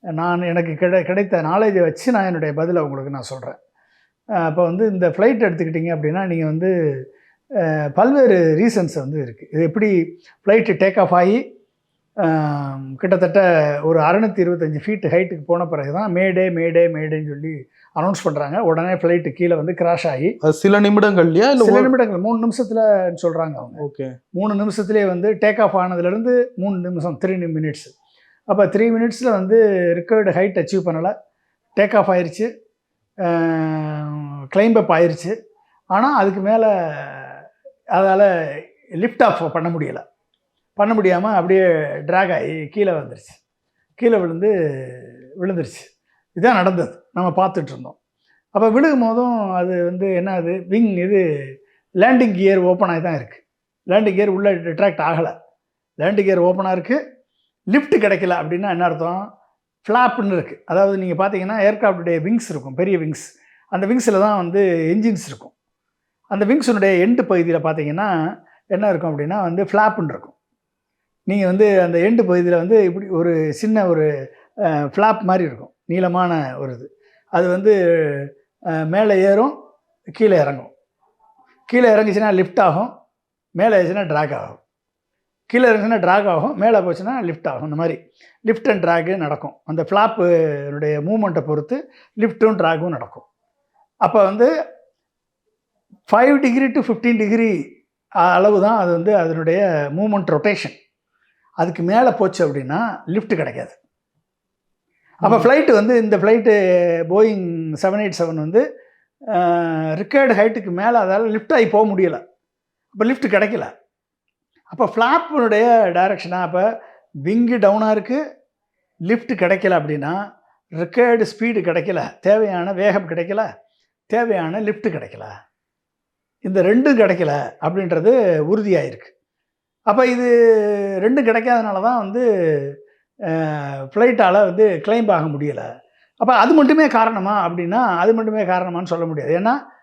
நான் எனக்கு கிடைத்த நாலேஜை வச்சு நான் என்னுடைய பதிலை உங்களுக்கு நான் சொல்கிறேன். அப்போ வந்து இந்த ஃப்ளைட் எடுத்துக்கிட்டிங்க அப்படின்னா, நீங்கள் வந்து பல்வேறு ரீசன்ஸ் வந்து இருக்குது. இது எப்படி ஃப்ளைட்டு டேக் ஆஃப் ஆகி கிட்டத்தட்ட ஒரு 625 ஃபீட் ஹைட்டுக்கு போன பிறகு தான் மேடேன்னு சொல்லி அனௌன்ஸ் பண்ணுறாங்க. உடனே ஃப்ளைட்டு கீழே வந்து கிராஷ் ஆகி சில நிமிடங்கள்லையா இல்லை சில நிமிடங்கள் 3 நிமிஷத்தில் சொல்கிறாங்க அவங்க. ஓகே, 3 நிமிஷத்துலேயே வந்து டேக் ஆஃப் ஆனதுலேருந்து 3 நிமிஷம் 3 மினிட்ஸ். அப்போ 3 மினிட்ஸில் வந்து ரிக்கவர்டு ஹைட் அச்சீவ் பண்ணலை. டேக் ஆஃப் ஆயிடுச்சு, கிளைம்பப் ஆயிடுச்சு. ஆனால் அதுக்கு மேலே அதால் லிஃப்ட் ஆஃப் பண்ண முடியாமல் அப்படியே ட்ராக் ஆகி கீழே வந்துருச்சு. கீழே விழுந்துருச்சு. இதுதான் நடந்தது, நம்ம பார்த்துட்டு இருந்தோம். அப்போ விழுகும் போதும் அது வந்து என்ன, அது விங் இது லேண்டிங் கியர் ஓப்பன் ஆகி தான் இருக்குது. லேண்டிங் கியர் உள்ளே ரிட்ராக்ட் ஆகலை. லேண்டிங் கியர் ஓப்பனாக இருக்குது. லிஃப்ட் கிடைக்கல அப்படின்னா என்ன அர்த்தம்? ஃப்ளாப்னு இருக்குது. அதாவது நீங்கள் பார்த்தீங்கன்னா ஏர்க்ராஃப்டுடைய விங்ஸ் இருக்கும், பெரிய விங்ஸ். அந்த விங்ஸில் தான் வந்து என்ஜின்ஸ் இருக்கும். அந்த விங்ஸினுடைய எண்டு பகுதியில் பார்த்தீங்கன்னா என்ன இருக்கும் அப்படின்னா வந்து ஃப்ளாப்புன்னு இருக்கும். நீங்கள் வந்து அந்த எண்டு பகுதியில் வந்து இப்படி ஒரு சின்ன ஒரு ஃப்ளாப் மாதிரி இருக்கும், நீளமான ஒரு இது. அது வந்து மேலே ஏறும், கீழே இறங்கும். கீழே இறங்குச்சுன்னா லிஃப்ட் ஆகும், மேலே ஏறுச்சுன்னா ட்ராக் ஆகும். கீழே இறங்குச்சுன்னா ட்ராக் ஆகும், மேலே போச்சுன்னா லிஃப்ட் ஆகும். இந்த மாதிரி லிஃப்ட் அண்ட் ட்ராக்கு நடக்கும். அந்த ஃப்ளாப்புடைய மூமெண்ட்டை பொறுத்து லிஃப்ட்டும் ட்ராகும் நடக்கும். அப்போ வந்து 5 டிகிரி டு 15 டிகிரி அளவு தான் அது வந்து அதனுடைய மூமெண்ட் ரொட்டேஷன். அதுக்கு மேலே போச்சு அப்படின்னா லிஃப்ட் கிடைக்காது. அப்போ ஃப்ளைட்டு வந்து இந்த ஃப்ளைட்டு போயிங் 787 வந்து ரிக்கவர்டு ஹைட்டுக்கு மேலே அதால் லிஃப்ட் ஆகி போக முடியலை. அப்போ லிஃப்ட் கிடைக்கல. அப்போ ஃப்ளாப்பினுடைய டைரக்ஷனாக, அப்போ விங்கு டவுனாக இருக்குது, லிஃப்ட் கிடைக்கல அப்படின்னா ரிக்கவர்டு ஸ்பீடு கிடைக்கல, தேவையான வேகம் கிடைக்கல, தேவையான லிஃப்ட் கிடைக்கல. இந்த 2ம் கிடைக்கல அப்படின்றது உறுதியாயிருக்கு. அப்போ இது 2ம் கிடைக்காதனால தான் வந்து ஃப்ளைட்டால் வந்து கிளைம்ப் ஆக முடியலை. அப்போ அது மட்டுமே காரணமா அப்படின்னா அது மட்டுமே காரணமானு சொல்ல முடியாது. ஏன்னா